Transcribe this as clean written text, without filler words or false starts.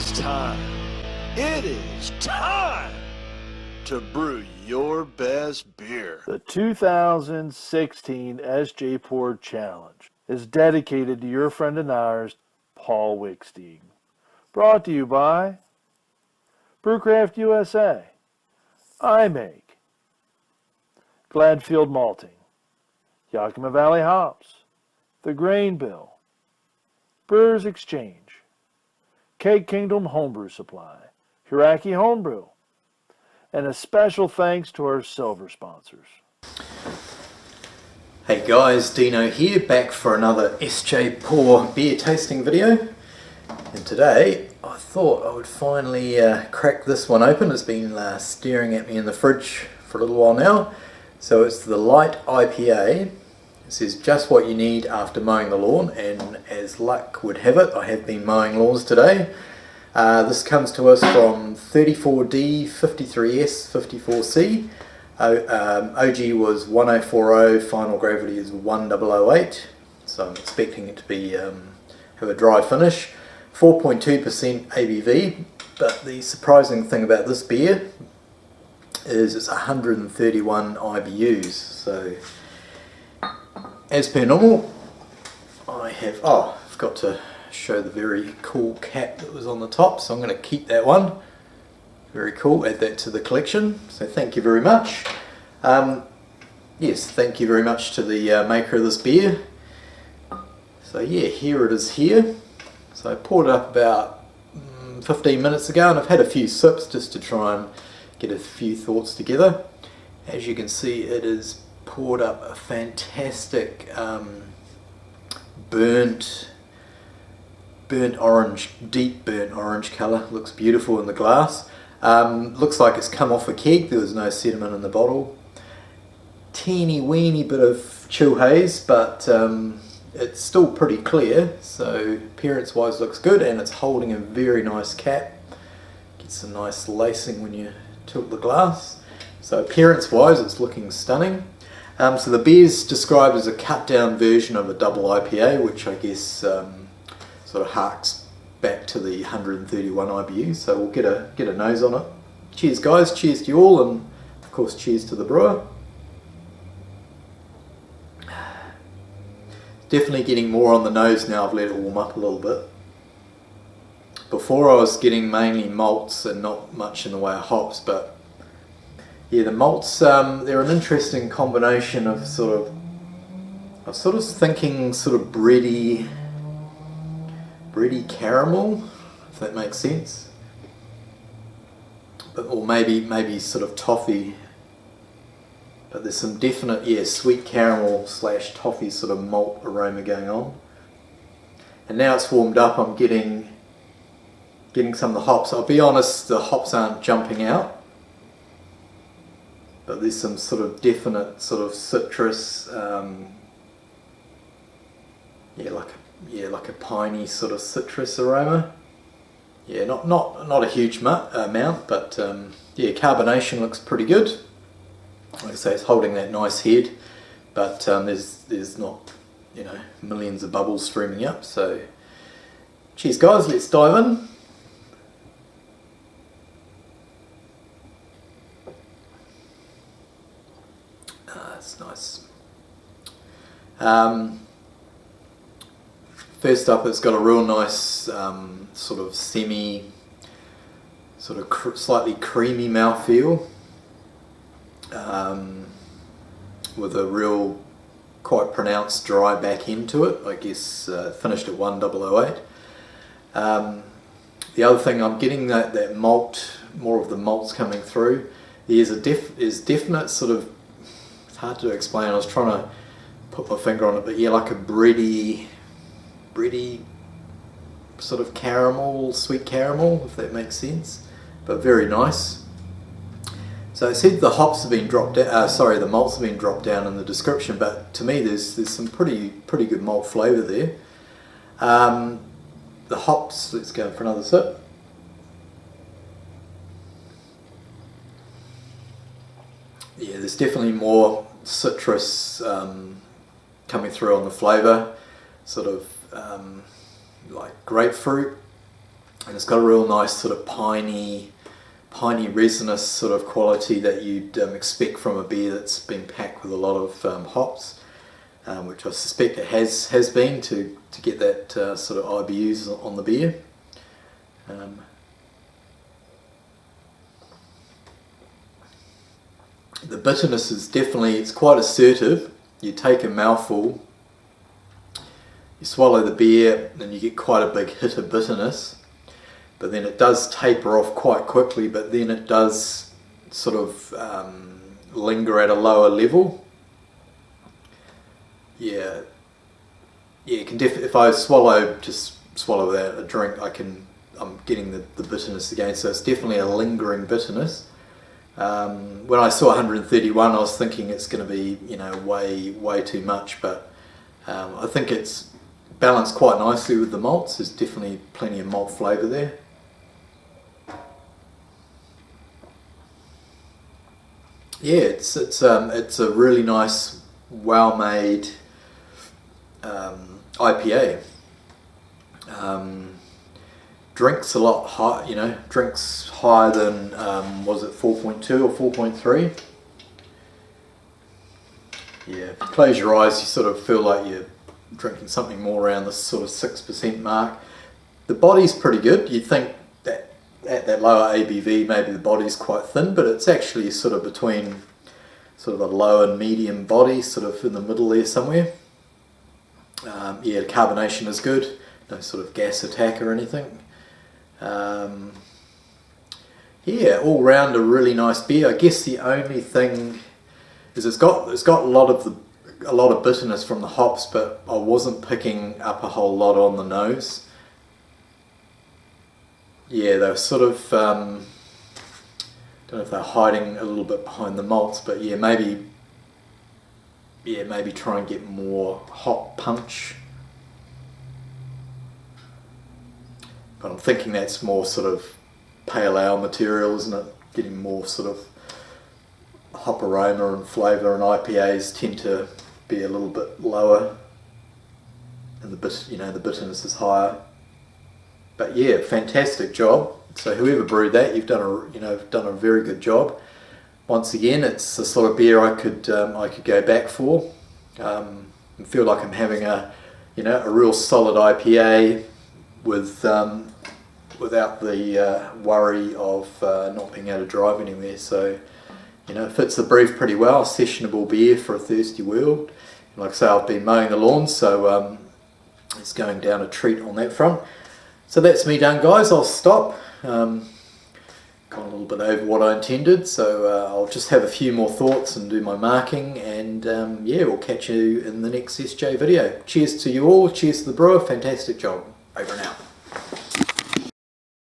is time. It is time to brew your best beer. The 2016 SJPorr Challenge is dedicated to your friend and ours, Paul Wickstein. Brought to you by Brewcraft USA, iMake, Gladfield Malting, Yakima Valley Hops, The Grain Bill, Brewers Exchange, Cake Kingdom Homebrew Supply, Hiraki Homebrew, and a special thanks to our silver sponsors. Hey guys, Dino here, back for another SJPorr beer tasting video. And today I thought I would finally crack this one open. It's been staring at me in the fridge for a little while now. So it's the Light IPA. It says just what you need after mowing the lawn, and as luck would have it, I have been mowing lawns today. This comes to us from 34D-53S-54C. OG was 1040, final gravity is 1008, so I'm expecting it to be have a dry finish. 4.2% ABV, but the surprising thing about this beer is it's 131 IBUs. So as per normal, I have, I forgot to show the very cool cap that was on the top, so I'm going to keep that one. Very cool, add that to the collection, so thank you very much. Yes, thank you very much to the maker of this beer. So yeah, here it is here. So I poured it up about 15 minutes ago, and I've had a few sips just to try and get a few thoughts together. As you can see, it is poured up a fantastic burnt orange, deep burnt orange colour. Looks beautiful in the glass. Looks like it's come off a keg. There was no sediment in the bottle. Teeny weeny bit of chill haze, but it's still pretty clear, so appearance wise looks good, and it's holding a very nice cap. Gets some nice lacing when you tilt the glass. So appearance wise it's looking stunning. So the beer's described as a cut down version of a double IPA, which I guess sort of harks back to the 131 IBU, so we'll get a nose on it. Cheers guys, cheers to you all, and of course cheers to the brewer. Definitely getting more on the nose now. I've let it warm up a little bit. Before I was getting mainly malts and not much in the way of hops, but yeah, the malts, they're an interesting combination of I was sort of thinking sort of bready caramel, if that makes sense. But, or maybe sort of toffee. But there's some definite, sweet caramel / toffee sort of malt aroma going on. And now it's warmed up, I'm getting some of the hops. I'll be honest, the hops aren't jumping out. But there's some sort of definite sort of citrus, like a piney sort of citrus aroma. Yeah, not a huge amount, but carbonation looks pretty good. Like I say, it's holding that nice head, but there's not, millions of bubbles streaming up. So cheers guys, let's dive in. That's nice. First up, it's got a real nice sort of slightly creamy mouthfeel. With a real quite pronounced dry back end to it. I guess finished at 1008. The other thing, I'm getting that malt, more of the malts coming through. There's definite sort of, it's hard to explain, I was trying to put my finger on it, but yeah, like a bready sort of caramel, sweet caramel, if that makes sense, but very nice. So I said the hops have been dropped down, the malts have been dropped down in the description, but to me there's some pretty good malt flavour there. The hops, let's go for another sip. Yeah, there's definitely more citrus coming through on the flavour, sort of like grapefruit, and it's got a real nice sort of piney resinous sort of quality that you'd expect from a beer that's been packed with a lot of hops, which I suspect it has been to get that sort of IBUs on the beer. The bitterness is definitely, it's quite assertive. You take a mouthful, you swallow the beer, and you get quite a big hit of bitterness. But then it does taper off quite quickly, but then it does sort of linger at a lower level. Yeah, you can if I just swallow without a drink, I'm getting the bitterness again, so it's definitely a lingering bitterness. When I saw 131, I was thinking it's going to be, you know, way too much, but I think it's balanced quite nicely with the malts. There's definitely plenty of malt flavour there. Yeah, it's a really nice, well-made IPA. Drinks a lot high, you know, drinks higher than was it 4.2 or 4.3? Yeah, if you close your eyes, you sort of feel like you're drinking something more around the sort of 6% mark. The body's pretty good. You'd think that at that lower ABV maybe the body's quite thin, but it's actually sort of between sort of a low and medium body, sort of in the middle there somewhere. Yeah, the carbonation is good, no sort of gas attack or anything. Yeah, all round a really nice beer. I guess the only thing is it's got a lot of bitterness from the hops, but I wasn't picking up a whole lot on the nose. Yeah, they're sort of don't know if they're hiding a little bit behind the malts, but yeah, maybe try and get more hop punch. But I'm thinking that's more sort of pale ale material, isn't it? Getting more sort of hop aroma and flavour, and IPAs tend to be a little bit lower, and the bitterness is higher. But yeah, fantastic job. So whoever brewed that, you've done a very good job. Once again, it's the sort of beer I could go back for. And feel like I'm having a real solid IPA with without the worry of not being able to drive anywhere. So, you know, it fits the brief pretty well. Sessionable beer for a thirsty world. And like I say, I've been mowing the lawn, so it's going down a treat on that front. So that's me done, guys. I'll stop. Gone a little bit over what I intended, so I'll just have a few more thoughts and do my marking, and yeah, we'll catch you in the next SJ video. Cheers to you all. Cheers to the brewer. Fantastic job. Over and out.